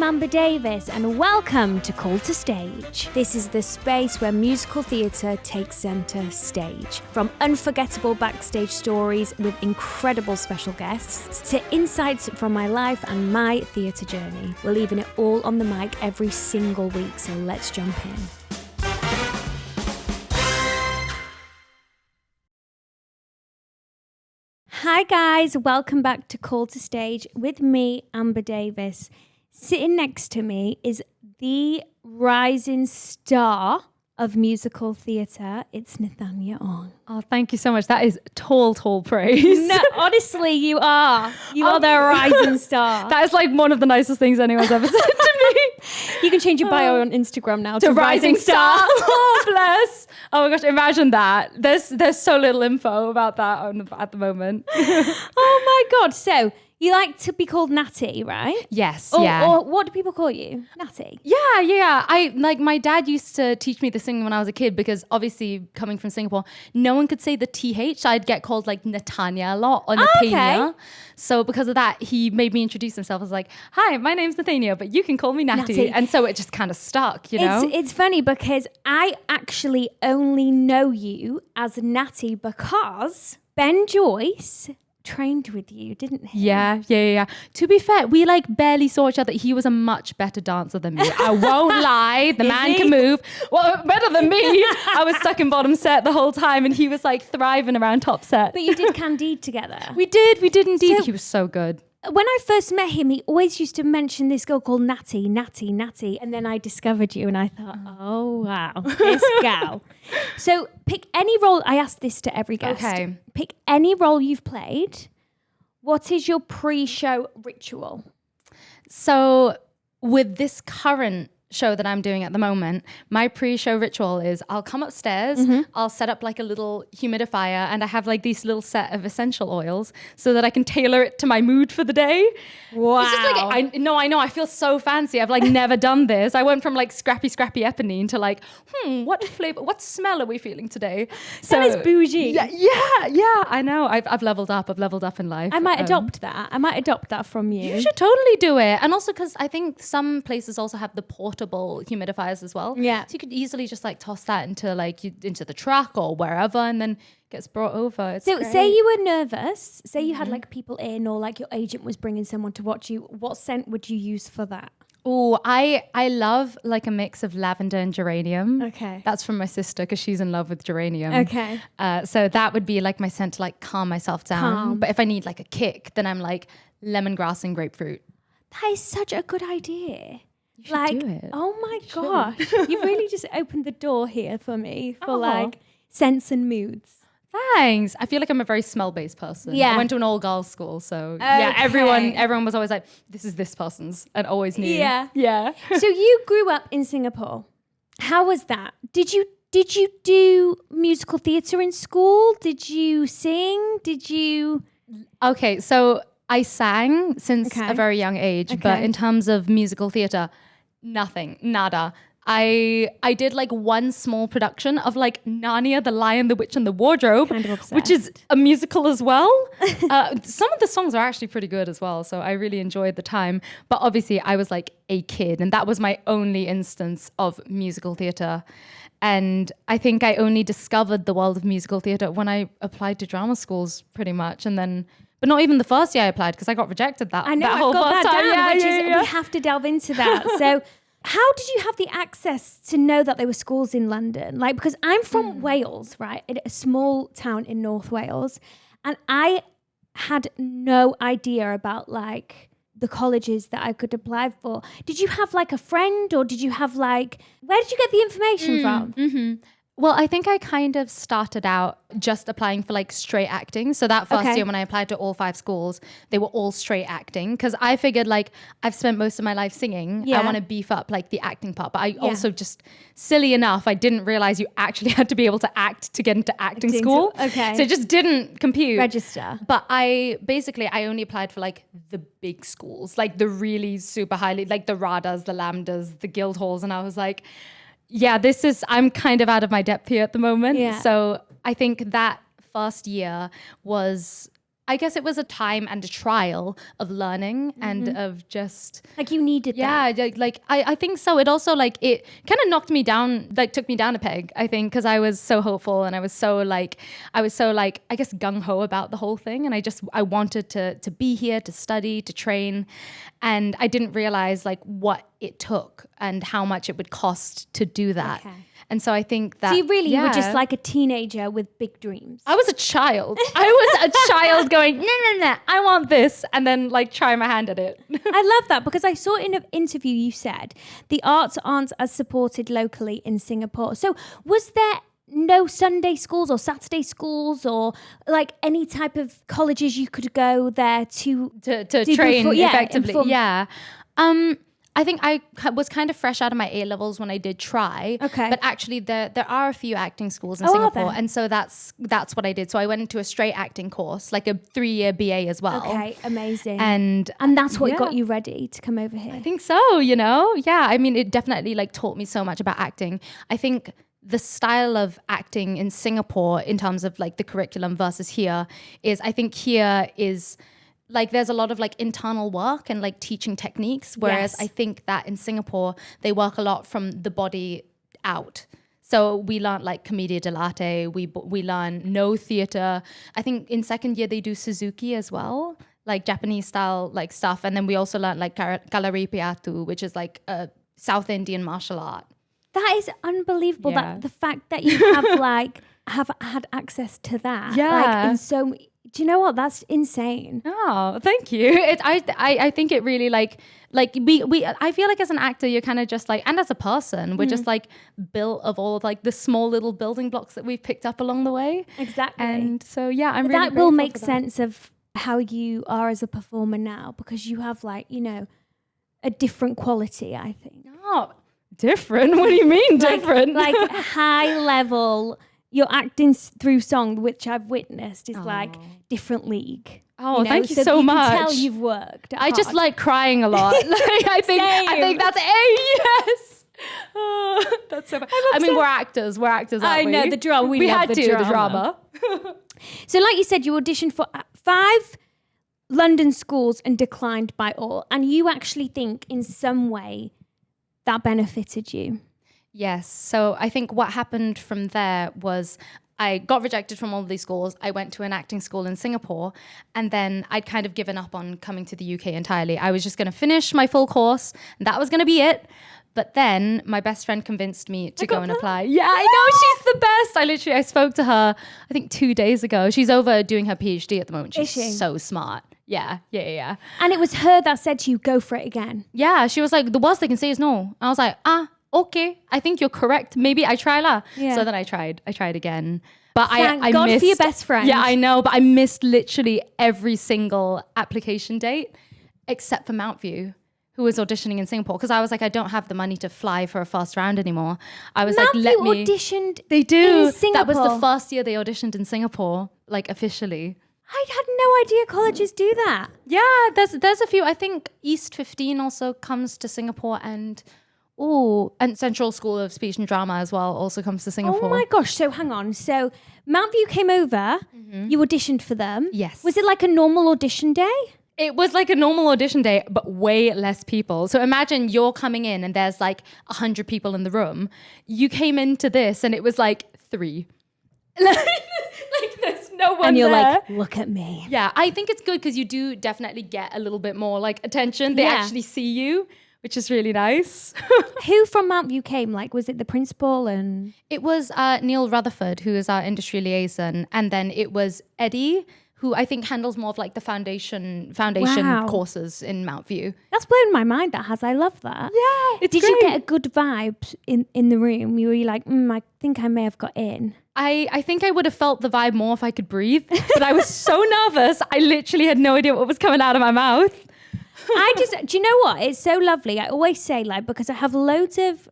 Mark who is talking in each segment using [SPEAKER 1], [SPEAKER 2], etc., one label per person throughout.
[SPEAKER 1] I'm Amber Davies and welcome to Call to Stage. This is the space where musical theatre takes centre stage. From unforgettable backstage stories with incredible special guests to insights from my life and my theatre journey. We're leaving it all on the mic every single week, so let's jump in. Hi guys, welcome back to Call to Stage with me, Amber Davies. Sitting next to me is the rising star of musical theatre. It's Nathania Ong.
[SPEAKER 2] Oh, thank you so much. That is tall praise.
[SPEAKER 1] No, honestly, you are. You are the rising star.
[SPEAKER 2] That is like one of the nicest things anyone's ever said to me.
[SPEAKER 1] You can change your bio on Instagram now to
[SPEAKER 2] rising star. Oh, bless. Oh my gosh, imagine that. There's so little info about that at the moment.
[SPEAKER 1] Oh my God. So you like to be called Natty, right?
[SPEAKER 2] Yes,
[SPEAKER 1] yeah. Or what do people call you? Natty?
[SPEAKER 2] Yeah. I like my dad used to teach me the singing when I was a kid because obviously coming from Singapore, no one could say the TH. I'd get called like Nathania a lot or Nathania. Okay. So because of that, he made me introduce himself as like, hi, my name's Nathania, but you can call me Natty. And so it just kind of stuck, you know?
[SPEAKER 1] It's funny because I actually only know you as Natty because Ben Joyce trained with you, didn't he?
[SPEAKER 2] Yeah. To be fair, we like barely saw each other. He was a much better dancer than me. I won't lie. The man can move. Well, better than me. I was stuck in bottom set the whole time and he was like thriving around top set.
[SPEAKER 1] But you did Candide together.
[SPEAKER 2] We did indeed. So, he was so good.
[SPEAKER 1] When I first met him, he always used to mention this girl called Natty. And then I discovered you and I thought, oh, wow, this gal. So pick any role. I asked this to every guest.
[SPEAKER 2] Okay.
[SPEAKER 1] Pick any role you've played. What is your pre-show ritual?
[SPEAKER 2] So with this current show that I'm doing at the moment, my pre-show ritual is I'll come upstairs, I'll set up like a little humidifier and I have like this little set of essential oils so that I can tailor it to my mood for the day.
[SPEAKER 1] Wow.
[SPEAKER 2] It's just like, I know, I feel so fancy. I've like never done this. I went from like scrappy Éponine to like, what flavor, what smell are we feeling today?
[SPEAKER 1] So that is bougie.
[SPEAKER 2] Yeah, I know. I've leveled up in life.
[SPEAKER 1] I might adopt that. I might adopt that from you.
[SPEAKER 2] You should totally do it. And also because I think some places also have the portable humidifiers as well.
[SPEAKER 1] Yeah.
[SPEAKER 2] So you could easily just like toss that into the truck or wherever and then gets brought over. It's
[SPEAKER 1] so
[SPEAKER 2] great.
[SPEAKER 1] Say you were nervous, say you had like people in or like your agent was bringing someone to watch you. What scent would you use for that?
[SPEAKER 2] Oh, I love like a mix of lavender and geranium.
[SPEAKER 1] Okay.
[SPEAKER 2] That's from my sister because she's in love with geranium.
[SPEAKER 1] Okay.
[SPEAKER 2] So that would be like my scent to like calm myself down. But if I need like a kick, then I'm like lemongrass and grapefruit.
[SPEAKER 1] That is such a good idea.
[SPEAKER 2] You should do it.
[SPEAKER 1] Oh my gosh. You've really just opened the door here for me for like scents and moods.
[SPEAKER 2] Thanks. I feel like I'm a very smell-based person.
[SPEAKER 1] Yeah.
[SPEAKER 2] I went to an all-girls school, so yeah, everyone was always like, this is this person's, and always knew. Yeah.
[SPEAKER 1] So you grew up in Singapore. How was that? Did you do musical theatre in school? Did you sing?
[SPEAKER 2] Okay, so I sang since a very young age, but in terms of musical theatre, nothing, nada. I did like one small production of like Narnia, the Lion, the Witch and the Wardrobe, which is a musical as well. Some of the songs are actually pretty good as well. So I really enjoyed the time. But obviously I was like a kid and that was my only instance of musical theatre. And I think I only discovered the world of musical theatre when I applied to drama schools pretty much. And then, but not even the first year I applied because I got rejected that
[SPEAKER 1] I know,
[SPEAKER 2] that whole
[SPEAKER 1] I've got
[SPEAKER 2] first
[SPEAKER 1] that
[SPEAKER 2] time.
[SPEAKER 1] down, we have to delve into that. So how did you have the access to know that there were schools in London? Like, because I'm from Wales, right? In a small town in North Wales. And I had no idea about like the colleges that I could apply for. Did you have like a friend or did you have like, where did you get the information from?
[SPEAKER 2] Well, I think I kind of started out just applying for like straight acting. So that first year when I applied to all 5 schools, they were all straight acting because I figured like I've spent most of my life singing.
[SPEAKER 1] Yeah.
[SPEAKER 2] I want to beef up like the acting part. But I also just, silly enough, I didn't realize you actually had to be able to act to get into acting school.
[SPEAKER 1] Okay.
[SPEAKER 2] So it just didn't compute.
[SPEAKER 1] Register.
[SPEAKER 2] But I only applied for like the big schools, like the really super highly, like the RADAs, the Lambdas, the Guildhalls. And I was like, yeah, I'm kind of out of my depth here at the moment.
[SPEAKER 1] Yeah.
[SPEAKER 2] So I think that first year was, I guess it was a time and a trial of learning and of just
[SPEAKER 1] like you needed that.
[SPEAKER 2] Yeah, like I think so. It also like it kind of knocked me down, like took me down a peg, I think, because I was so hopeful and I was so like I guess gung-ho about the whole thing, and I wanted to be here, to study, to train, and I didn't realize like what it took and how much it would cost to do that.
[SPEAKER 1] Okay.
[SPEAKER 2] And so I think that...
[SPEAKER 1] So you were just like a teenager with big dreams.
[SPEAKER 2] I was a child. I was a child going, no, I want this. And then like try my hand at it.
[SPEAKER 1] I love that because I saw in an interview you said the arts aren't as supported locally in Singapore. So was there no Sunday schools or Saturday schools or like any type of colleges you could go there to
[SPEAKER 2] train effectively? Yeah. I think I was kind of fresh out of my A-levels when I did try.
[SPEAKER 1] Okay.
[SPEAKER 2] But actually there are a few acting schools in Singapore. And so that's what I did. So I went into a straight acting course, like a 3-year BA as well.
[SPEAKER 1] Okay, amazing.
[SPEAKER 2] And
[SPEAKER 1] that's what got you ready to come over here.
[SPEAKER 2] I think so, you know? Yeah, I mean, it definitely like taught me so much about acting. I think the style of acting in Singapore in terms of like the curriculum versus here is, I think here is... like there's a lot of like internal work and like teaching techniques, whereas I think that in Singapore they work a lot from the body out. So we learned like commedia dell'arte, we learn no theater. I think in second year they do Suzuki as well, like Japanese style like stuff, and then we also learned like Kalari Piatu, which is like a South Indian martial art.
[SPEAKER 1] That is unbelievable.
[SPEAKER 2] Yeah.
[SPEAKER 1] That the fact that you have had access to that.
[SPEAKER 2] Yeah.
[SPEAKER 1] Like, and so. Do you know what? That's insane.
[SPEAKER 2] Oh, thank you. I think it really like we I feel like as an actor you're kind of just like, and as a person we're just like built of all of like the small little building blocks that we've picked up along the way.
[SPEAKER 1] Exactly.
[SPEAKER 2] And so yeah, I'm
[SPEAKER 1] but
[SPEAKER 2] really
[SPEAKER 1] that will make
[SPEAKER 2] that.
[SPEAKER 1] sense of how you are as a performer now, because you have like, you know, a different quality, I think.
[SPEAKER 2] Oh, different? What do you mean different?
[SPEAKER 1] Like high level. Your acting through song, which I've witnessed, is like different league.
[SPEAKER 2] Oh, you know? Thank you so much.
[SPEAKER 1] You can tell you've worked.
[SPEAKER 2] I just like crying a lot. Like, I think that's yes. Oh, that's so. I mean, we're actors. We're actors. Aren't
[SPEAKER 1] I know the drama. We love
[SPEAKER 2] had
[SPEAKER 1] the
[SPEAKER 2] drama.
[SPEAKER 1] So, like you said, you auditioned for 5 London schools and declined by all, and you actually think in some way that benefited you.
[SPEAKER 2] Yes. So I think what happened from there was I got rejected from all of these schools. I went to an acting school in Singapore, and then I'd kind of given up on coming to the UK entirely. I was just going to finish my full course, and that was going to be it. But then my best friend convinced me to go and apply. Yeah, I know. She's the best. I spoke to her, I think 2 days ago. She's over doing her PhD at the moment. She's so smart. Yeah.
[SPEAKER 1] And it was her that said to you, go for it again.
[SPEAKER 2] Yeah. She was like, the worst they can say is no. I was like, okay, I think you're correct. Maybe I try lah. Yeah. So then I tried again. But
[SPEAKER 1] I God missed, for your best friend.
[SPEAKER 2] Yeah, I know. But I missed literally every single application date except for Mountview, who was auditioning in Singapore. Because I was like, I don't have the money to fly for a first round anymore. I was
[SPEAKER 1] Mountview
[SPEAKER 2] like, let me.
[SPEAKER 1] Auditioned.
[SPEAKER 2] They do.
[SPEAKER 1] In Singapore.
[SPEAKER 2] That was the first year they auditioned in Singapore, like officially.
[SPEAKER 1] I had no idea colleges do that.
[SPEAKER 2] Yeah, there's a few. I think East 15 also comes to Singapore, and Central School of Speech and Drama as well also comes to Singapore.
[SPEAKER 1] Oh my gosh. So hang on. So Mountview came over. You auditioned for them.
[SPEAKER 2] Yes.
[SPEAKER 1] Was it like a normal audition day?
[SPEAKER 2] It was like a normal audition day, but way less people. So imagine you're coming in and there's like 100 people in the room. You came into this and it was like 3. Like there's no one
[SPEAKER 1] and you're
[SPEAKER 2] there.
[SPEAKER 1] Like, look at me.
[SPEAKER 2] Yeah, I think it's good because you do definitely get a little bit more like attention. They actually see you, which is really nice.
[SPEAKER 1] Who from Mountview came? Like, was it the principal? And
[SPEAKER 2] it was Neil Rutherford, who is our industry liaison, and then it was Eddie, who I think handles more of like the foundation courses in Mountview.
[SPEAKER 1] That's blown my mind. That has. I love that.
[SPEAKER 2] Yeah,
[SPEAKER 1] Did you get a good vibe in the room? You were like, I think I may have got in.
[SPEAKER 2] I think I would have felt the vibe more if I could breathe, but I was so nervous. I literally had no idea what was coming out of my mouth.
[SPEAKER 1] Do you know what? It's so lovely. I always say, like, because I have loads of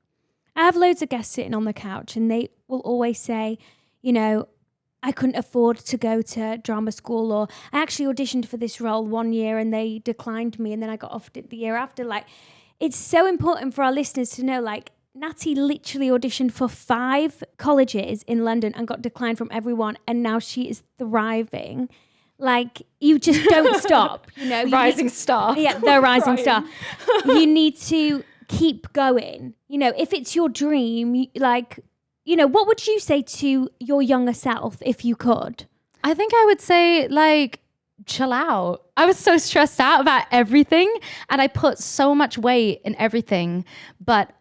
[SPEAKER 1] guests sitting on the couch, and they will always say, you know, I couldn't afford to go to drama school, or I actually auditioned for this role one year and they declined me, and then I got offered it the year after. Like, it's so important for our listeners to know, like, Natty literally auditioned for 5 colleges in London and got declined from everyone, and now she is thriving. Like, you just don't stop, you know.
[SPEAKER 2] Rising star.
[SPEAKER 1] Yeah, the rising star. You need to keep going. You know, if it's your dream, like, you know, what would you say to your younger self if you could?
[SPEAKER 2] I think I would say, like, chill out. I was so stressed out about everything and I put so much weight in everything. But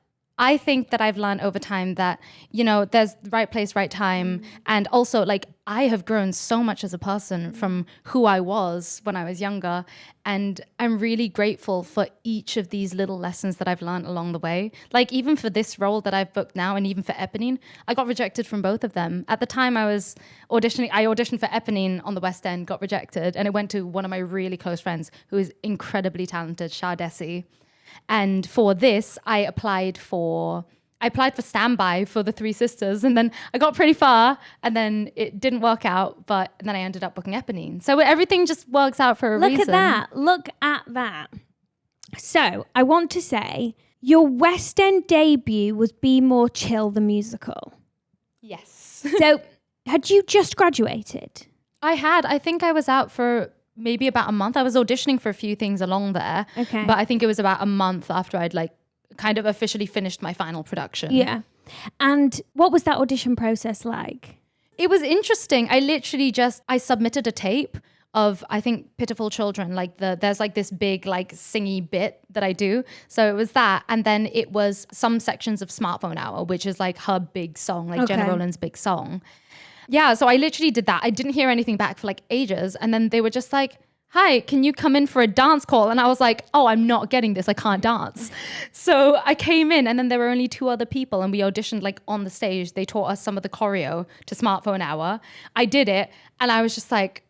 [SPEAKER 2] I think that I've learned over time that, you know, there's the right place, right time. And also, like, I have grown so much as a person from who I was when I was younger. And I'm really grateful for each of these little lessons that I've learned along the way. Like, even for this role that I've booked now and even for Éponine, I got rejected from both of them. At the time I was auditioning, I auditioned for Éponine on the West End, got rejected. And it went to one of my really close friends who is incredibly talented, Shardesi. And for this, I applied for standby for the Three Sisters, and then I got pretty far, and then it didn't work out, but then I ended up booking Éponine. So everything just works out for a reason.
[SPEAKER 1] Look at that. So I want to say your West End debut was Be More Chill, the musical.
[SPEAKER 2] Yes.
[SPEAKER 1] So had you just graduated?
[SPEAKER 2] I think I was out for maybe about a month. I was auditioning for a few things along there.
[SPEAKER 1] Okay.
[SPEAKER 2] But I think it was about a month after I'd like kind of officially finished my final production.
[SPEAKER 1] Yeah. And what was that audition process like?
[SPEAKER 2] It was interesting. I submitted a tape of, I think, Pitiful Children. Like there's like this big like singy bit that I do. So it was that. And then it was some sections of Smartphone Hour, which is like her big song, like Jenna Rowland's big song. Yeah, so I literally did that. I didn't hear anything back for like ages. And then they were just like, hi, can you come in for a dance call? And I was like, oh, I'm not getting this. I can't dance. So I came in and then there were only two other people and we auditioned like on the stage. They taught us some of the choreo to Smartphone Hour. I did it and I was just like,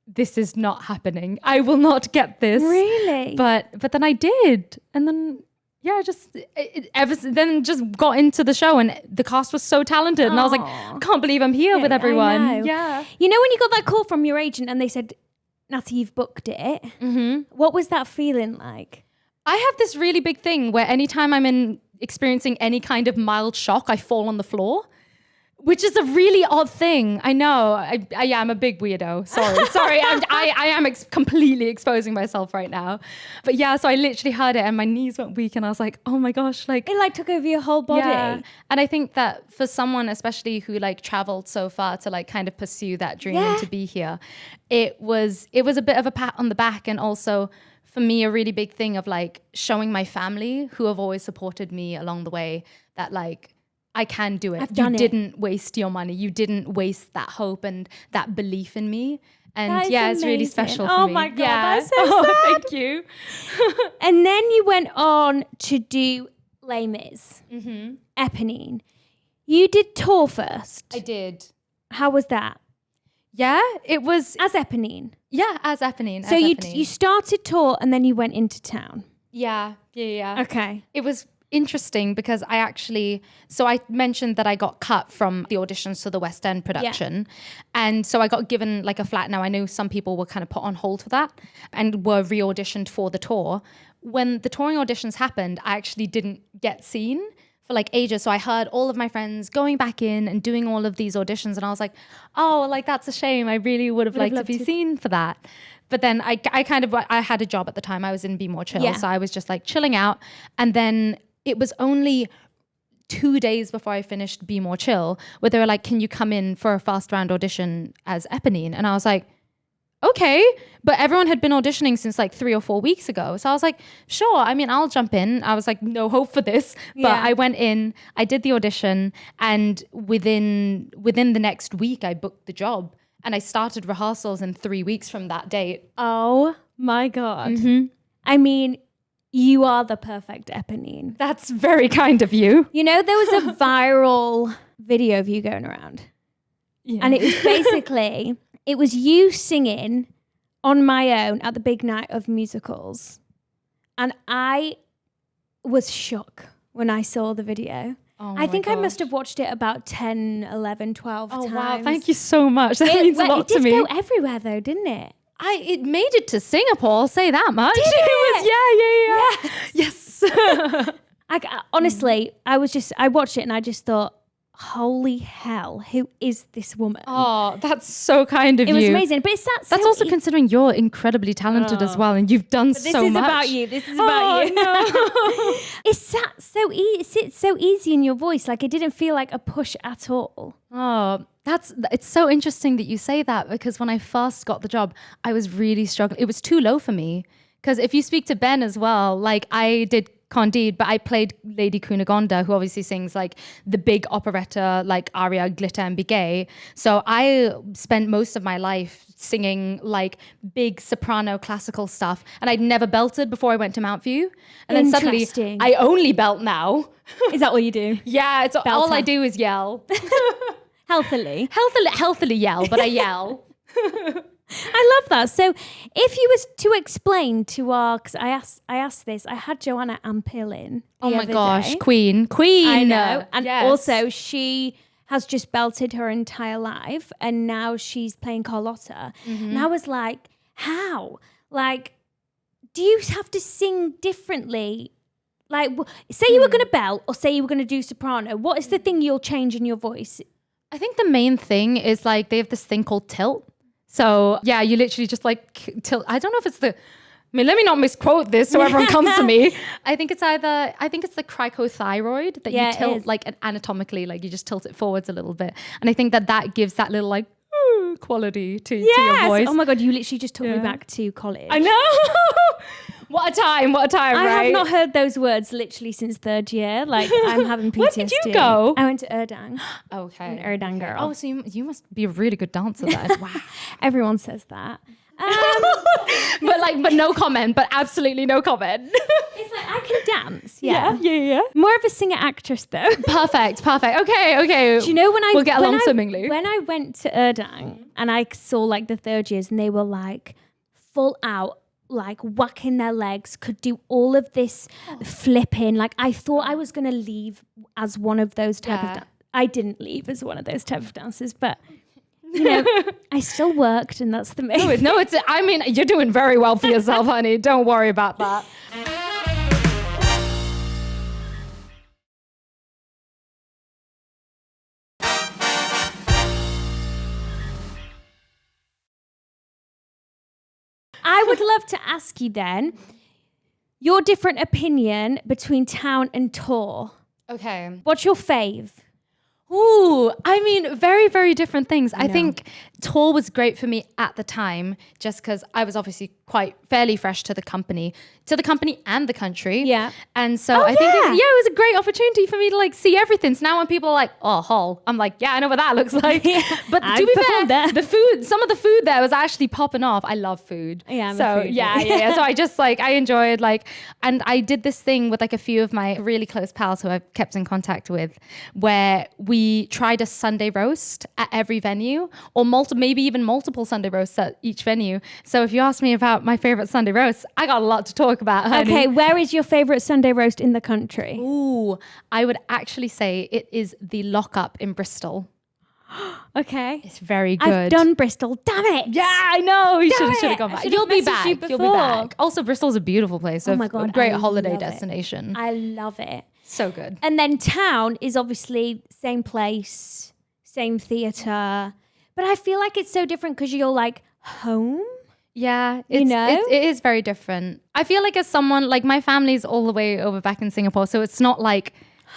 [SPEAKER 2] this is not happening. I will not get this.
[SPEAKER 1] Really?
[SPEAKER 2] But then I did. And then... yeah, then just got into the show and the cast was so talented. And I was like, I can't believe I'm here with everyone.
[SPEAKER 1] I know.
[SPEAKER 2] Yeah.
[SPEAKER 1] You know when you got that call from your agent and they said, Natty, you've booked it. Mm-hmm. What was that feeling like?
[SPEAKER 2] I have this really big thing where anytime I'm experiencing any kind of mild shock, I fall on the floor. Which is a really odd thing. I know. I am a big weirdo. Sorry. I am completely exposing myself right now. But yeah, so I literally heard it and my knees went weak and I was like, oh my gosh. Like
[SPEAKER 1] it like took over your whole body.
[SPEAKER 2] Yeah. And I think that for someone, especially who like traveled so far to like kind of pursue that dream and to be here, it was a bit of a pat on the back. And also for me, a really big thing of like showing my family who have always supported me along the way that like, I can do it. You didn't waste your money. You didn't waste that hope and that belief in me. And yeah, it's really special for me.
[SPEAKER 1] Oh my God, that's so sad.
[SPEAKER 2] Thank you.
[SPEAKER 1] And then you went on to do Les Mis, Éponine. You did tour first.
[SPEAKER 2] I did.
[SPEAKER 1] How was that?
[SPEAKER 2] Yeah, it was.
[SPEAKER 1] As Éponine?
[SPEAKER 2] Yeah, as Éponine.
[SPEAKER 1] So you started tour and then you went into town?
[SPEAKER 2] Yeah.
[SPEAKER 1] Okay.
[SPEAKER 2] It was interesting because I mentioned that I got cut from the auditions for the West End production. And so I got given like a flat. Now I know some people were kind of put on hold for that and were re-auditioned for the tour. When the touring auditions happened, I actually didn't get seen for like ages. So I heard all of my friends going back in and doing all of these auditions. And I was like, oh, like that's a shame. I really would have liked to be seen for that. But then I had a job at the time. I was in Be More Chill. So I was just like chilling out. And then it was only 2 days before I finished Be More Chill where they were like, can you come in for a fast round audition as Éponine? And I was like, okay. But everyone had been auditioning since like 3 or 4 weeks ago. So I was like, sure. I mean, I'll jump in. I was like, no hope for this. But I went in, I did the audition. And within the next week, I booked the job. And I started rehearsals in 3 weeks from that date.
[SPEAKER 1] Oh my God. Mm-hmm. I mean... you are the perfect Éponine.
[SPEAKER 2] That's very kind of you.
[SPEAKER 1] You know, there was a viral video of you going around. Yeah. And it was basically, it was you singing on my own at the big night of musicals. And I was shook when I saw the video. Oh I think I must have watched it about 10, 11, 12 times.
[SPEAKER 2] Oh, wow. Thank you so much. That means a lot to me.
[SPEAKER 1] It did go everywhere though, didn't it?
[SPEAKER 2] It made it to Singapore, I'll say that much.
[SPEAKER 1] Did it?
[SPEAKER 2] Yeah. Yes.
[SPEAKER 1] Honestly, I watched it and I just thought, holy hell, who is this woman?
[SPEAKER 2] Oh, that's so kind of you.
[SPEAKER 1] It was amazing. But it's
[SPEAKER 2] that's also considering you're incredibly talented as well, and you've done so much.
[SPEAKER 1] This is about you. This is about you. No. It sat so easy. It sits so easy in your voice. Like, it didn't feel like a push at all.
[SPEAKER 2] Oh, it's so interesting that you say that, because when I first got the job, I was really struggling. It was too low for me. Because if you speak to Ben as well, like I did Candide, but I played Lady Cunegonde, who obviously sings like the big operetta, like aria Glitter and Be Gay. So I spent most of my life singing like big soprano classical stuff, and I'd never belted before I went to Mountview. And then suddenly I only belt now.
[SPEAKER 1] Is that what you do?
[SPEAKER 2] Yeah, it's all I do is yell.
[SPEAKER 1] Healthily
[SPEAKER 2] yell, but I yell.
[SPEAKER 1] I love that. So if you was to explain to our, because I asked this, I had Joanna Ampil in the
[SPEAKER 2] my
[SPEAKER 1] other
[SPEAKER 2] gosh,
[SPEAKER 1] day.
[SPEAKER 2] Queen.
[SPEAKER 1] I know. And also she has just belted her entire life, and now she's playing Carlotta. Mm-hmm. And I was like, how? Like, do you have to sing differently? Like, say you were going to belt, or say you were going to do soprano. What is the thing you'll change in your voice?
[SPEAKER 2] I think the main thing is like they have this thing called tilt. So yeah, you literally just like tilt. I don't know if it's let me not misquote this so everyone comes to me. I think it's the cricothyroid that you tilt like anatomically, like you just tilt it forwards a little bit. And I think that gives that little like quality to your voice.
[SPEAKER 1] Oh my God, you literally just took me back to college.
[SPEAKER 2] I know. What a time, right?
[SPEAKER 1] I have not heard those words literally since third year. Like, I'm having PTSD.
[SPEAKER 2] Where did you go?
[SPEAKER 1] I went to Erdang.
[SPEAKER 2] Okay.
[SPEAKER 1] I'm an Erdang girl.
[SPEAKER 2] Oh, so you must be a really good dancer then. Wow.
[SPEAKER 1] Everyone says that.
[SPEAKER 2] But no comment, but absolutely no comment.
[SPEAKER 1] It's like, I can dance.
[SPEAKER 2] Yeah.
[SPEAKER 1] More of a singer-actress though.
[SPEAKER 2] Perfect. Okay.
[SPEAKER 1] Do you know
[SPEAKER 2] we'll get along swimmingly.
[SPEAKER 1] When I went to Erdang and I saw like the third years, and they were like full out, like whacking their legs, could do all of this flipping. Like, I thought I was going to leave as one of those type of I didn't leave as one of those type of dancers, but you know, I still worked, and that's the main
[SPEAKER 2] I mean, you're doing very well for yourself, honey. Don't worry about that.
[SPEAKER 1] I would love to ask you then your different opinion between town and tour.
[SPEAKER 2] Okay.
[SPEAKER 1] What's your fave?
[SPEAKER 2] Ooh, I mean, very, very different things. I think tour was great for me at the time, just because I was obviously quite fairly fresh to the company and the country. Yeah. And so I think it was a great opportunity for me to like see everything. So now when people are like, oh, Hull, I'm like, yeah, I know what that looks like. But to be fair, the food, some of the food there was actually popping off. I love food.
[SPEAKER 1] Yeah, I'm
[SPEAKER 2] so
[SPEAKER 1] a foodie.
[SPEAKER 2] yeah. So I just like, I enjoyed like, and I did this thing with like a few of my really close pals who I've kept in contact with, where we tried a Sunday roast at every venue, or maybe even multiple Sunday roasts at each venue. So if you ask me about my favorite Sunday roast, I got a lot to talk about, honey.
[SPEAKER 1] Okay, where is your favorite Sunday roast in the country?
[SPEAKER 2] Ooh, I would actually say it is the Lockup in Bristol.
[SPEAKER 1] Okay.
[SPEAKER 2] It's very good.
[SPEAKER 1] I've done Bristol. Damn it.
[SPEAKER 2] Yeah, I know. You should have gone back. You'll be back. You'll be back. Also, Bristol's a beautiful place. Oh my God. Great holiday destination.
[SPEAKER 1] I love it.
[SPEAKER 2] So good.
[SPEAKER 1] And then town is obviously same place, same theatre. But I feel like it's so different because you're like home.
[SPEAKER 2] Yeah, it is very different. I feel like as someone, like my family's all the way over back in Singapore, so it's not like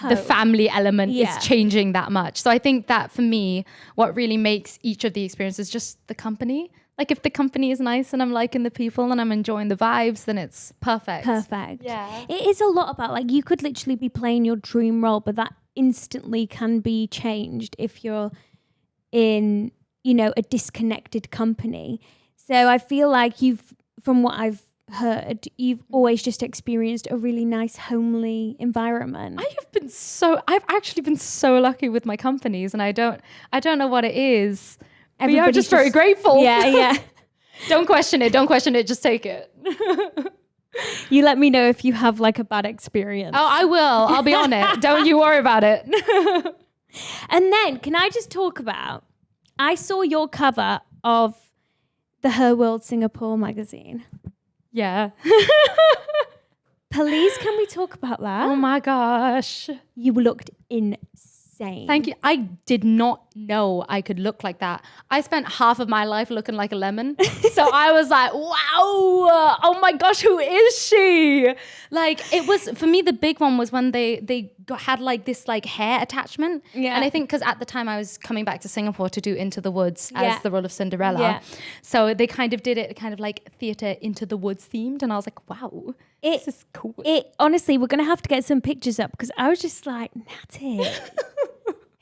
[SPEAKER 2] the family element is changing that much. So I think that for me, what really makes each of the experiences just the company. Like if the company is nice and I'm liking the people and I'm enjoying the vibes, then it's perfect.
[SPEAKER 1] Perfect.
[SPEAKER 2] Yeah.
[SPEAKER 1] It is a lot about like you could literally be playing your dream role, but that instantly can be changed if you're in, you know, a disconnected company. So I feel like from what I've heard, you've always just experienced a really nice homely environment.
[SPEAKER 2] I've actually been so lucky with my companies, and I don't know what it is. I'm just very grateful.
[SPEAKER 1] Yeah.
[SPEAKER 2] Don't question it. Just take it.
[SPEAKER 1] You let me know if you have like a bad experience.
[SPEAKER 2] Oh, I will. I'll be on it. Don't you worry about it.
[SPEAKER 1] And then can I just talk about, I saw your cover of the Her World Singapore magazine.
[SPEAKER 2] Yeah.
[SPEAKER 1] Please, can we talk about that?
[SPEAKER 2] Oh my gosh.
[SPEAKER 1] You looked insane. insane.
[SPEAKER 2] Thank you. I did not know I could look like that. I spent half of my life looking like a lemon. So I was like, wow, oh my gosh, who is she? Like, it was, for me, the big one was when they had like this like hair attachment.
[SPEAKER 1] Yeah.
[SPEAKER 2] And I think because at the time I was coming back to Singapore to do Into the Woods as the role of Cinderella.
[SPEAKER 1] Yeah.
[SPEAKER 2] So they kind of did it kind of like theatre Into the Woods themed. And I was like, wow, this is cool.
[SPEAKER 1] It honestly, we're going to have to get some pictures up because I was just like, Natty.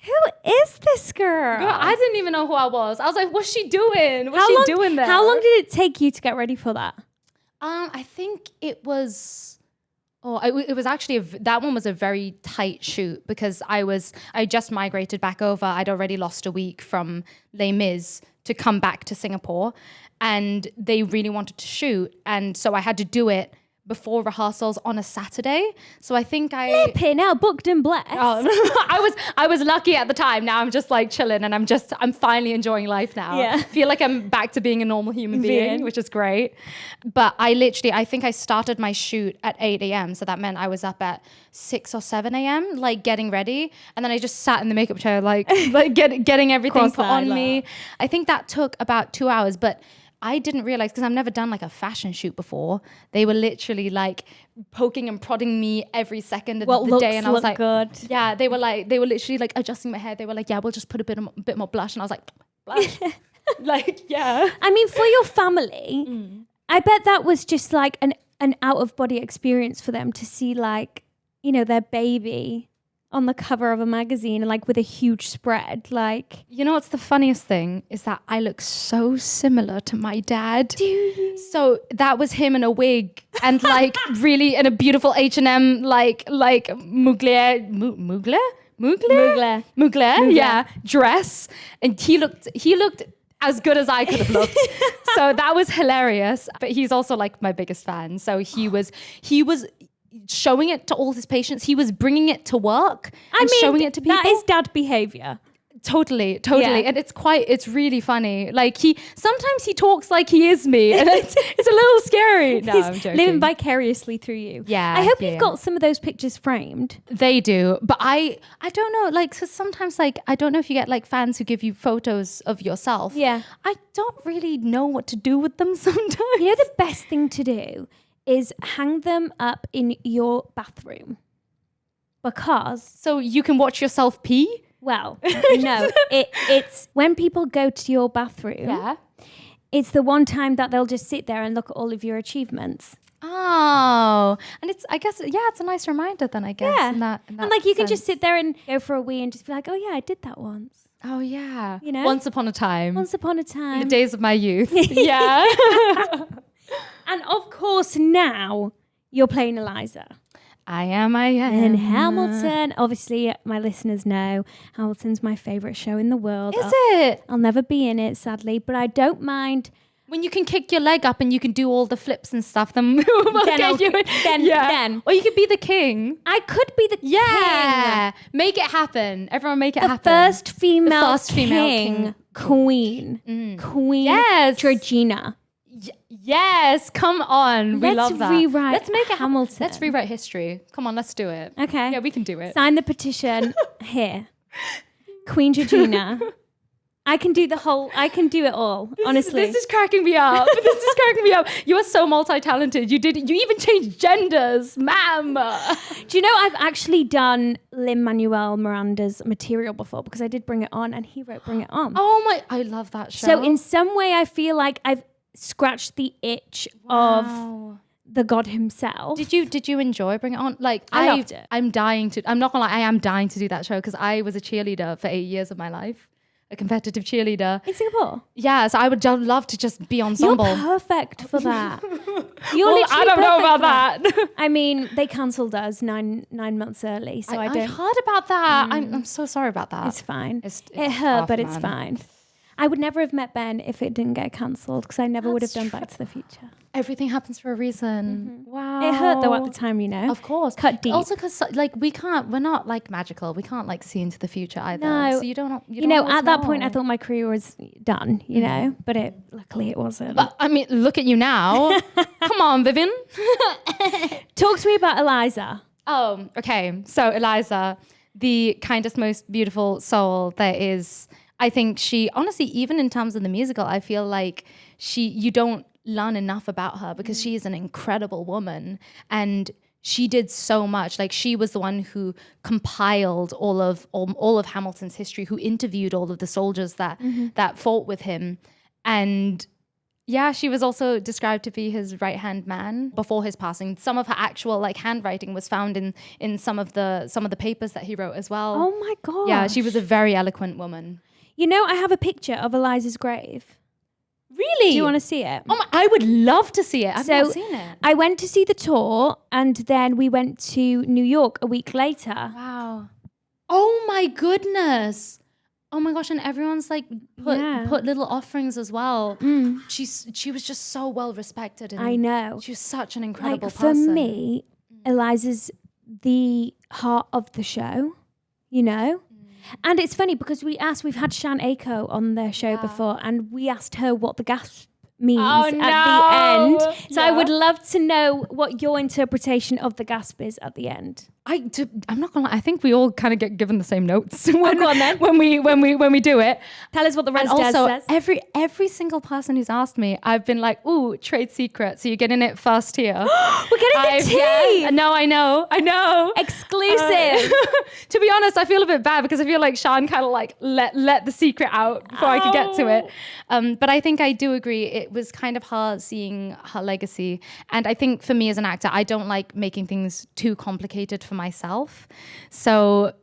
[SPEAKER 1] Who is this girl?
[SPEAKER 2] Girl, I didn't even know who I was. I was like, what's she doing? What's she doing there?
[SPEAKER 1] How long did it take you to get ready for that?
[SPEAKER 2] I think it was... it was actually, that one was a very tight shoot because I just migrated back over. I'd already lost a week from Les Mis to come back to Singapore. And they really wanted to shoot. And so I had to do it before rehearsals on a Saturday. So I think
[SPEAKER 1] Flipping out, booked and blessed.
[SPEAKER 2] I was lucky at the time. Now I'm just like chilling and I'm finally enjoying life now.
[SPEAKER 1] Yeah.
[SPEAKER 2] Feel like I'm back to being a normal human being, which is great. But I think I started my shoot at 8 a.m. So that meant I was up at 6 or 7 a.m. like getting ready. And then I just sat in the makeup chair like getting everything put on me. I think that took about 2 hours, but I didn't realize, because I've never done like a fashion shoot before. They were literally like poking and prodding me every second of the day, and I was like,
[SPEAKER 1] good.
[SPEAKER 2] Yeah, they were literally like adjusting my hair. They were like, yeah, we'll just put a bit more blush, and I was like, blush, like, yeah.
[SPEAKER 1] I mean, for your family, I bet that was just like an out of body experience for them to see like, you know, their baby on the cover of a magazine and like with a huge spread. Like,
[SPEAKER 2] you know what's the funniest thing is that I look so similar to my dad.
[SPEAKER 1] Do you?
[SPEAKER 2] So that was him in a wig and like really in a beautiful H&M like Mugler, dress, and he looked as good as I could have looked. So that was hilarious. But he's also like my biggest fan. So he was showing it to all his patients. He was bringing it to work and showing it to people.
[SPEAKER 1] That is dad behavior.
[SPEAKER 2] Totally. Yeah. And it's really funny. Like sometimes he talks like he is me, and it's a little scary. No, I'm joking.
[SPEAKER 1] Living vicariously through you.
[SPEAKER 2] Yeah.
[SPEAKER 1] I hope you've got some of those pictures framed.
[SPEAKER 2] They do. But I don't know, like, so sometimes like, I don't know if you get like fans who give you photos of yourself.
[SPEAKER 1] Yeah.
[SPEAKER 2] I don't really know what to do with them sometimes.
[SPEAKER 1] You know, the best thing to do is hang them up in your bathroom, because
[SPEAKER 2] so you can watch yourself pee.
[SPEAKER 1] Well, no, it's when people go to your bathroom.
[SPEAKER 2] Yeah,
[SPEAKER 1] it's the one time that they'll just sit there and look at all of your achievements.
[SPEAKER 2] Oh, and it's a nice reminder then, I guess.
[SPEAKER 1] Yeah,
[SPEAKER 2] in that
[SPEAKER 1] and like you
[SPEAKER 2] sense.
[SPEAKER 1] can just sit there and go for a wee and just be like, oh yeah, I did that once.
[SPEAKER 2] Oh yeah,
[SPEAKER 1] you know,
[SPEAKER 2] once upon a time.
[SPEAKER 1] In
[SPEAKER 2] the days of my youth. Yeah.
[SPEAKER 1] And of course, now you're playing Eliza.
[SPEAKER 2] I am.
[SPEAKER 1] And Hamilton. Obviously, my listeners know Hamilton's my favourite show in the world.
[SPEAKER 2] Is it?
[SPEAKER 1] I'll never be in it, sadly, but I don't mind.
[SPEAKER 2] When you can kick your leg up and you can do all the flips and stuff, then we'll get you in. Then. Or you could be the king.
[SPEAKER 1] I could be the king.
[SPEAKER 2] Make it happen. Everyone make it happen.
[SPEAKER 1] The first female king. Queen. Queen.
[SPEAKER 2] Yes.
[SPEAKER 1] Georgina.
[SPEAKER 2] Yes, come on. We love that.
[SPEAKER 1] Let's make it Hamilton.
[SPEAKER 2] Let's rewrite history. Come on, let's do it.
[SPEAKER 1] Okay.
[SPEAKER 2] Yeah, we can do it.
[SPEAKER 1] Sign the petition here. Queen Georgina. I can do it all, honestly.
[SPEAKER 2] This is cracking me up. You are so multi-talented. You even changed genders, ma'am.
[SPEAKER 1] Do you know I've actually done Lin-Manuel Miranda's material before, because I did Bring It On and he wrote Bring It On.
[SPEAKER 2] Oh my, I love that show.
[SPEAKER 1] So in some way I feel like I've scratched the itch of the god himself.
[SPEAKER 2] Did you enjoy Bring It On? Like
[SPEAKER 1] I loved it.
[SPEAKER 2] I'm not gonna lie, I am dying to do that show because I was a cheerleader for 8 years of my life. A competitive cheerleader.
[SPEAKER 1] In Singapore?
[SPEAKER 2] Yeah, so I would love to just be ensemble.
[SPEAKER 1] You're perfect for that.
[SPEAKER 2] I don't know about that.
[SPEAKER 1] I mean, they cancelled us nine months early, so I don't...
[SPEAKER 2] I heard about that. I'm so sorry about that.
[SPEAKER 1] It's fine.
[SPEAKER 2] It
[SPEAKER 1] hurt, but it's fine. I would never have met Ben if it didn't get cancelled, because I never would have done Back to the Future.
[SPEAKER 2] Everything happens for a reason. Mm-hmm. Wow.
[SPEAKER 1] It hurt though at the time, you know.
[SPEAKER 2] Of course.
[SPEAKER 1] Cut deep.
[SPEAKER 2] Also because like we're not like magical. We can't like see into the future either.
[SPEAKER 1] No.
[SPEAKER 2] So you don't
[SPEAKER 1] at that point I thought my career was done, you know, but luckily it wasn't.
[SPEAKER 2] But I mean, look at you now. Come on, Vivian.
[SPEAKER 1] Talk to me about Eliza.
[SPEAKER 2] Oh, okay. So Eliza, the kindest, most beautiful soul there is. I think she, honestly, even in terms of the musical, I feel like you don't learn enough about her because she is an incredible woman and she did so much. Like she was the one who compiled all of Hamilton's history, who interviewed all of the soldiers that fought with him. And yeah, she was also described to be his right-hand man before his passing. Some of her actual like handwriting was found in some of the papers that he wrote as well.
[SPEAKER 1] Oh my God.
[SPEAKER 2] Yeah, she was a very eloquent woman.
[SPEAKER 1] You know, I have a picture of Eliza's grave.
[SPEAKER 2] Really?
[SPEAKER 1] Do you want to see it?
[SPEAKER 2] Oh, I would love to see it. I've not seen it.
[SPEAKER 1] I went to see the tour and then we went to New York a week later.
[SPEAKER 2] Wow. Oh my goodness. Oh my gosh, and everyone's like put little offerings as well. She was just so well respected. And
[SPEAKER 1] I know.
[SPEAKER 2] She was such an incredible
[SPEAKER 1] for
[SPEAKER 2] person.
[SPEAKER 1] For me, Eliza's the heart of the show, you know? And it's funny because we've had Shan Aiko on the show before and we asked her what the gasp means at the end. So I would love to know what your interpretation of the gasp is at the end.
[SPEAKER 2] I'm not gonna lie, I think we all kind of get given the same notes
[SPEAKER 1] go on then.
[SPEAKER 2] when we do it.
[SPEAKER 1] Tell us what the rest
[SPEAKER 2] also,
[SPEAKER 1] says.
[SPEAKER 2] every single person who's asked me, I've been like, ooh, trade secret. So you're getting it first here.
[SPEAKER 1] We're getting the tea.
[SPEAKER 2] Yeah, no, I know.
[SPEAKER 1] Exclusive.
[SPEAKER 2] To be honest, I feel a bit bad because I feel like Shan kind of like let the secret out before I could get to it. But I think I do agree. It was kind of hard seeing her legacy. And I think for me as an actor, I don't like making things too complicated for myself. So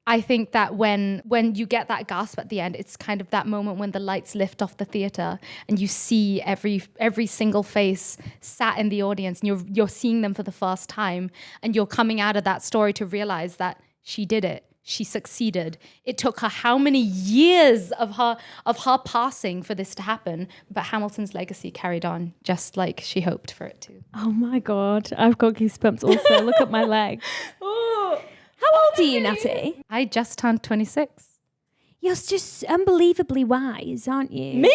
[SPEAKER 2] I think that when you get that gasp at the end, it's kind of that moment when the lights lift off the theater and you see every single face sat in the audience and you're seeing them for the first time and you're coming out of that story to realize that she did it. She succeeded. It took her how many years of her passing for this to happen, but Hamilton's legacy carried on just like she hoped for it to.
[SPEAKER 1] Oh my God, I've got goosebumps also. Look at my leg.
[SPEAKER 2] Oh,
[SPEAKER 1] how old are you, Natty?
[SPEAKER 2] I just turned 26.
[SPEAKER 1] You're just unbelievably wise, aren't you?
[SPEAKER 2] Me?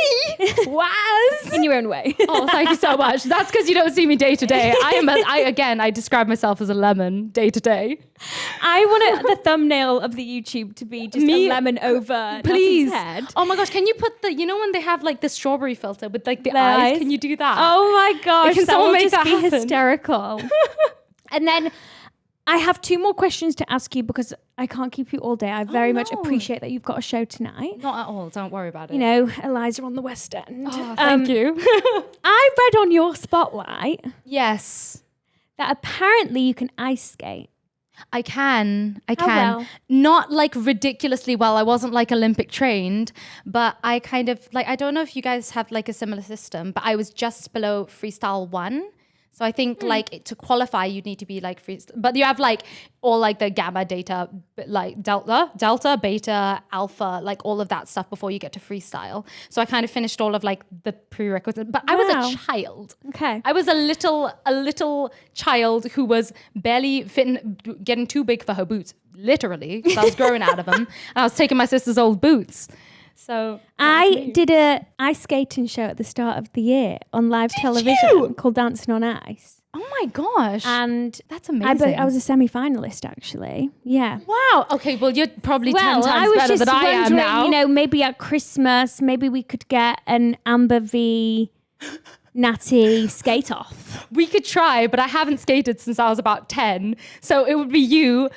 [SPEAKER 2] Wise?
[SPEAKER 1] In your own way.
[SPEAKER 2] Oh, thank you so much. That's because you don't see me day to day. I describe myself as a lemon day to day.
[SPEAKER 1] I want the thumbnail of the YouTube to be just a lemon over
[SPEAKER 2] please.
[SPEAKER 1] Natty's head.
[SPEAKER 2] Oh my gosh, can you put when they have like the strawberry filter with like the eyes? Can you do that?
[SPEAKER 1] Oh my gosh,
[SPEAKER 2] can someone make that
[SPEAKER 1] be
[SPEAKER 2] happen?
[SPEAKER 1] Hysterical. And then I have 2 more questions to ask you because I can't keep you all day. I very much appreciate that you've got a show tonight.
[SPEAKER 2] Not at all. Don't worry about it.
[SPEAKER 1] You know, Eliza on the West End.
[SPEAKER 2] Oh, thank you.
[SPEAKER 1] I read on your spotlight.
[SPEAKER 2] Yes.
[SPEAKER 1] That apparently you can ice skate.
[SPEAKER 2] I can.
[SPEAKER 1] Well?
[SPEAKER 2] Not like ridiculously well. I wasn't like Olympic trained, but I kind of like, I don't know if you guys have like a similar system, but I was just below freestyle 1. So I think like to qualify, you'd need to be like but you have like all like the gamma data, like delta, beta, alpha, like all of that stuff before you get to freestyle. So I kind of finished all of like the prerequisites, but I was a child.
[SPEAKER 1] Okay.
[SPEAKER 2] I was a little child who was barely fitting, getting too big for her boots, literally, because I was growing out of them. And I was taking my sister's old boots. So
[SPEAKER 1] I did a ice skating show at the start of the year on live television called Dancing on Ice.
[SPEAKER 2] Oh my gosh.
[SPEAKER 1] And
[SPEAKER 2] that's amazing.
[SPEAKER 1] I was a semi-finalist actually. Yeah.
[SPEAKER 2] Wow. Okay, well you're probably 10 times better than I am now.
[SPEAKER 1] You know, maybe at Christmas, maybe we could get an Amber v Natty skate off.
[SPEAKER 2] We could try, but I haven't skated since I was about 10. So it would be you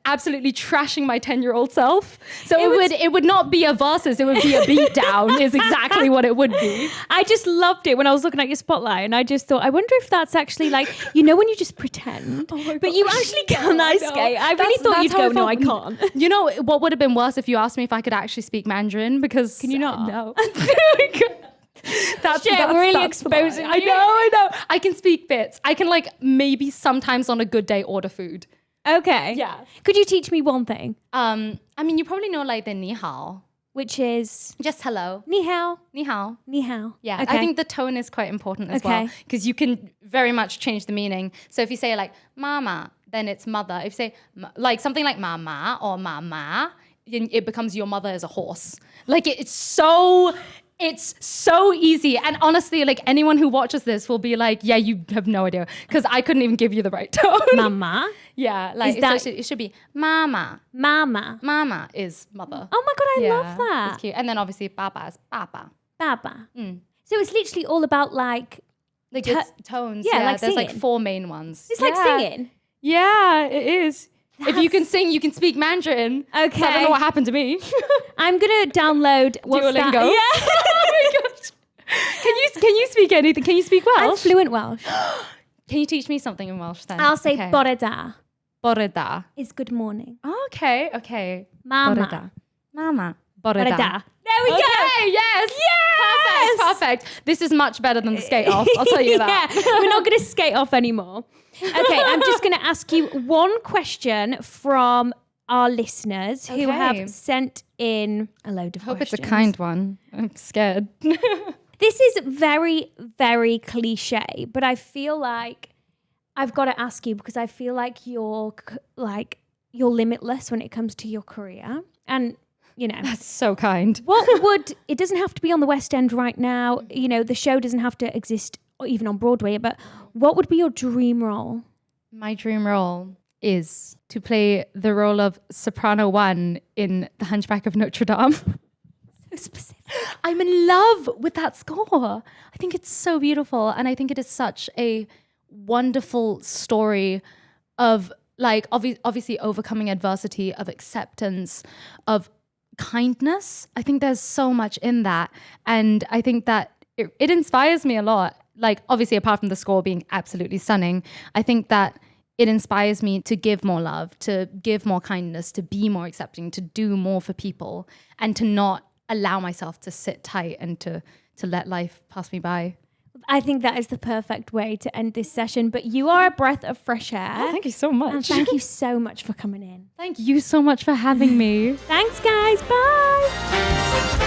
[SPEAKER 2] absolutely trashing my 10-year-old self. So it would not be a versus, it would be a beatdown is exactly what it would be.
[SPEAKER 1] I just loved it when I was looking at your spotlight and I just thought, I wonder if that's actually like, you know, when you just pretend, but you actually can ice skate. I really thought you'd go, no, I can't.
[SPEAKER 2] You know, what would have been worse if you asked me if I could actually speak Mandarin because...
[SPEAKER 1] Can you not?
[SPEAKER 2] No.
[SPEAKER 1] We're really exposing.
[SPEAKER 2] I know. I can speak bits. I can like maybe sometimes on a good day order food.
[SPEAKER 1] Okay.
[SPEAKER 2] Yeah.
[SPEAKER 1] Could you teach me one thing?
[SPEAKER 2] I mean, you probably know like the ni hao,
[SPEAKER 1] which is
[SPEAKER 2] just hello.
[SPEAKER 1] Ni hao.
[SPEAKER 2] Ni hao.
[SPEAKER 1] Ni hao.
[SPEAKER 2] Yeah. Okay. I think the tone is quite important as well because you can very much change the meaning. So if you say like mama, then it's mother. If you say like something like mama or mama, it becomes your mother is a horse. Like it's so It's so easy. And honestly, like anyone who watches this will be like, yeah, you have no idea. Because I couldn't even give you the right tone.
[SPEAKER 1] Mama.
[SPEAKER 2] Yeah. Like it should be mama.
[SPEAKER 1] Mama.
[SPEAKER 2] Mama is mother.
[SPEAKER 1] Oh my God, I love that.
[SPEAKER 2] It's cute. And then obviously papa is papa.
[SPEAKER 1] Baba. So it's literally all about like
[SPEAKER 2] it's tones.
[SPEAKER 1] Yeah, like
[SPEAKER 2] there's
[SPEAKER 1] singing.
[SPEAKER 2] like 4 main ones.
[SPEAKER 1] It's like singing.
[SPEAKER 2] Yeah, it is. If you can sing, you can speak Mandarin.
[SPEAKER 1] Okay.
[SPEAKER 2] So I don't know what happened to me.
[SPEAKER 1] I'm gonna download
[SPEAKER 2] Duolingo.
[SPEAKER 1] That? Yeah.
[SPEAKER 2] Oh my gosh. Can you speak anything? Can you speak Welsh?
[SPEAKER 1] I'm fluent Welsh.
[SPEAKER 2] Can you teach me something in Welsh then?
[SPEAKER 1] I'll say bore da.
[SPEAKER 2] Bore da.
[SPEAKER 1] Is good morning.
[SPEAKER 2] Okay.
[SPEAKER 1] Mama.
[SPEAKER 2] Bore da. Mama. Bore
[SPEAKER 1] Bore
[SPEAKER 2] da.
[SPEAKER 1] da. There we go.
[SPEAKER 2] Yes. Perfect. This is much better than the skate off. I'll tell you that.
[SPEAKER 1] Yeah, we're not going to skate off anymore. Okay, I'm just going to ask you one question from our listeners who have sent in a load of questions.
[SPEAKER 2] Hope it's a kind one. I'm scared.
[SPEAKER 1] This is very, very cliche, but I feel like I've got to ask you because I feel like you're limitless when it comes to your career. And
[SPEAKER 2] that's so kind.
[SPEAKER 1] It doesn't have to be on the West End right now. The show doesn't have to exist or even on Broadway, but what would be your dream role?
[SPEAKER 2] My dream role is to play the role of Soprano 1 in The Hunchback of Notre Dame.
[SPEAKER 1] So specific.
[SPEAKER 2] I'm in love with that score. I think it's so beautiful. And I think it is such a wonderful story of like obviously overcoming adversity, of acceptance, of kindness. I think there's so much in that. And I think that it inspires me a lot. Like obviously apart from the score being absolutely stunning, I think that it inspires me to give more love, to give more kindness, to be more accepting, to do more for people and to not allow myself to sit tight and to let life pass me by.
[SPEAKER 1] I think that is the perfect way to end this session. But you are a breath of fresh air.
[SPEAKER 2] Oh, thank you so much.
[SPEAKER 1] And thank you so much for coming in.
[SPEAKER 2] Thank you so much for having me.
[SPEAKER 1] Thanks, guys. Bye.